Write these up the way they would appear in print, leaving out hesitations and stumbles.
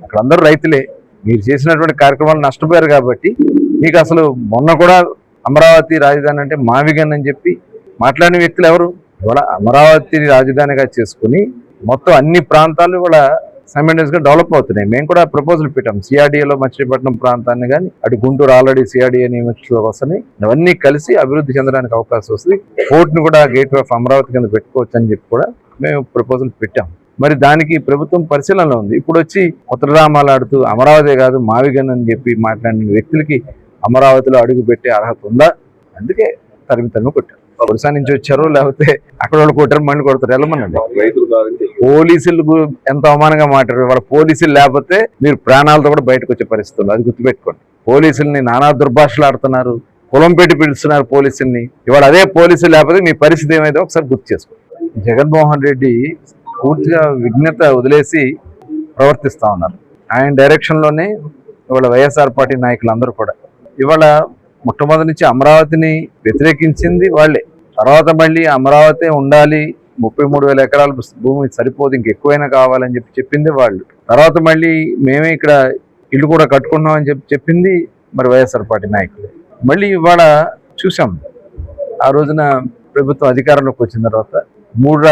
అక్కడ అందరూ రైతులే. మీరు చేసినటువంటి కార్యక్రమాలు నష్టపోయారు కాబట్టి మీకు అసలు మొన్న కూడా అమరావతి రాజధాని అంటే మావిగన్ అని చెప్పి మాట్లాడిన వ్యక్తులు ఎవరు? ఇవాళ అమరావతిని రాజధానిగా చేసుకుని మొత్తం అన్ని ప్రాంతాలు కూడా సైమల్టేనియస్గా డెవలప్ అవుతున్నాయి. మేము కూడా ప్రపోజల్ పెట్టాం. సిఆర్డీఏలో మచిలీపట్నం ప్రాంతాన్ని కానీ అటు గుంటూరు ఆల్రెడీ సిఆర్డీఏ నియమించలోకి వస్తున్నాయి. అవన్నీ కలిసి అభివృద్ధి చెందడానికి అవకాశం వస్తుంది. పోర్ట్ని కూడా గేట్వే ఆఫ్ అమరావతి కింద పెట్టుకోవచ్చు అని చెప్పి కూడా మేము ప్రపోజల్ పెట్టాం. మరి దానికి ప్రభుత్వం పరిశీలనలో ఉంది. ఇప్పుడు వచ్చి కొత్త డ్రామాలు ఆడుతూ అమరావతి కాదు మావిగన్ అని చెప్పి మాట్లాడిన వ్యక్తులకి అమరావతిలో అడుగు పెట్టే అర్హత ఉందా? అందుకే తరిమి కొట్టారు. ఒరిస్సా నుంచి వచ్చారు, లేకపోతే అక్కడ వాళ్ళు కొట్టారు, మళ్ళీ కొడతారు. వెళ్ళమనండి. పోలీసులు ఎంత అవమానంగా మాట్లాడారు. వాళ్ళ పోలీసులు లేకపోతే మీరు ప్రాణాలతో కూడా బయటకు వచ్చే పరిస్థితులు, అది గుర్తుపెట్టుకోండి. పోలీసుల్ని నానా దుర్భాషలు ఆడుతున్నారు, కులం పెట్టి పిలుస్తున్నారు పోలీసుల్ని. ఇవాళ అదే పోలీసులు లేకపోతే మీ పరిస్థితి ఏమైతే ఒకసారి గుర్తు చేసుకోండి. జగన్మోహన్ రెడ్డి పూర్తిగా విఘ్నత వదిలేసి ప్రవర్తిస్తూ ఉన్నారు. ఆయన డైరెక్షన్లోనే ఇవాళ వైఎస్ఆర్ పార్టీ నాయకులందరూ కూడా ఇవాళ మొట్టమొదటి నుంచి అమరావతిని వ్యతిరేకించింది వాళ్ళే. తర్వాత మళ్ళీ అమరావతి ఉండాలి, 33,000 ఎకరాల భూమి సరిపోదు, ఇంకెక్కువైనా కావాలని చెప్పింది వాళ్ళు. తర్వాత మళ్ళీ మేమే ఇక్కడ ఇల్లు కూడా కట్టుకుంటున్నామని చెప్పింది మరి వైఎస్ఆర్ పార్టీ నాయకులు. మళ్ళీ ఇవాళ చూసాం, ఆ రోజున ప్రభుత్వం అధికారంలోకి వచ్చిన తర్వాత 3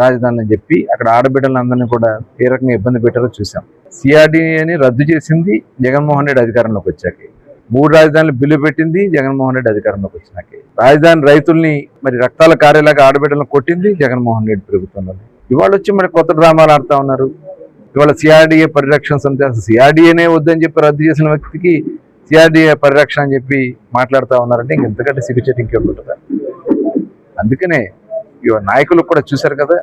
రాజధానులు అని చెప్పి అక్కడ ఆడబిడ్డలందరినీ కూడా ఏ రకంగా ఇబ్బంది పెట్టారో చూసాం. సిఆర్డీఏని రద్దు చేసింది జగన్మోహన్ రెడ్డి అధికారంలోకి వచ్చాక. 3 రాజధానులు బిల్లు పెట్టింది జగన్మోహన్ రెడ్డి అధికారంలోకి వచ్చినాక. రాజధాని రైతుల్ని మరి రక్తాల కార్యలాగా ఆడబిడ్డలను కొట్టింది జగన్మోహన్ రెడ్డి ప్రభుత్వంలో. ఇవాళ వచ్చి మరి కొత్త డ్రామాలు ఆడుతూ ఉన్నారు. ఇవాళ సిఆర్డీఏ పరిరక్షణ సమితి, అసలు సిఆర్డీఏనే వద్దని చెప్పి రద్దు చేసిన వ్యక్తికి సిఆర్డీఏ పరిరక్షణ అని చెప్పి మాట్లాడుతూ ఉన్నారంటే ఇంకెంతకంటే సిగ్గుచేటు ఇంకేముంటుందా? అందుకనే నాయకులు కూడా చూశారు కదా,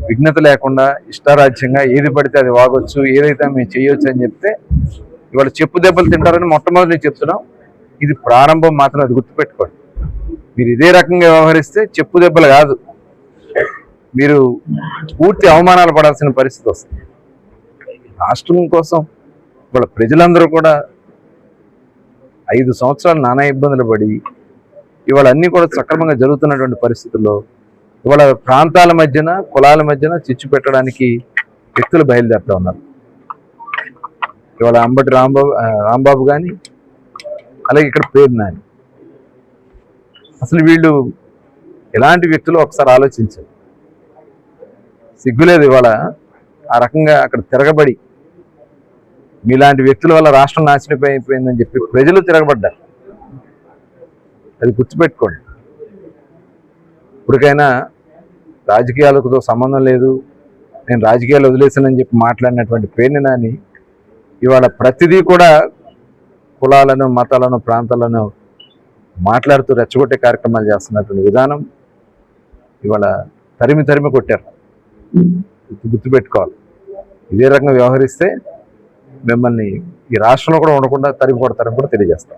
విఘ్నత లేకుండా ఇష్టారాజ్యంగా ఏది పడితే అది వాగొచ్చు, ఏదైతే మేము చేయొచ్చు అని చెప్తే ఇవాళ చెప్పు దెబ్బలు తింటారని మొట్టమొదటి చెప్తున్నాం. ఇది ప్రారంభం మాత్రం, అది గుర్తుపెట్టుకోండి. మీరు ఇదే రకంగా వ్యవహరిస్తే చెప్పు దెబ్బలు కాదు, మీరు పూర్తి అవమానాలు పడాల్సిన పరిస్థితి వస్తుంది. రాష్ట్రం కోసం ఇవాళ ప్రజలందరూ కూడా 5 సంవత్సరాలు నానా ఇబ్బందులు పడి ఇవాళ అన్నీ కూడా సక్రమంగా జరుగుతున్నటువంటి పరిస్థితుల్లో ఇవాళ ప్రాంతాల మధ్యన, కులాల మధ్యన చిచ్చు పెట్టడానికి వ్యక్తులు బయలుదేరుతూ ఉన్నారు. ఇవాళ అంబటి రాంబాబు కానీ, అలాగే ఇక్కడ పేరు నాని, అసలు వీళ్ళు ఎలాంటి వ్యక్తులు ఒకసారి ఆలోచించారు. సిగ్గులేదు ఇవాళ ఆ రకంగా అక్కడ తిరగబడి మీలాంటి వ్యక్తుల వల్ల రాష్ట్రం నాశనం అయిపోయిందని చెప్పి ప్రజలు తిరగబడ్డారు. అది గుర్తుపెట్టుకోండి. ఇప్పటికైనా రాజకీయాలతో సంబంధం లేదు, నేను రాజకీయాలు వదిలేసానని చెప్పి మాట్లాడినటువంటి పేర్ని నాని ఇవాళ ప్రతిదీ కూడా కులాలను, మతాలను, ప్రాంతాలను మాట్లాడుతూ రెచ్చగొట్టే కార్యక్రమాలు చేస్తున్నటువంటి విధానం ఇవాళ తరిమి కొట్టారు. గుర్తుపెట్టుకోవాలి. ఇదే రకంగా వ్యవహరిస్తే మిమ్మల్ని ఈ రాష్ట్రంలో కూడా ఉండకుండా తరిమి కొడతారని కూడా తెలియజేస్తాం.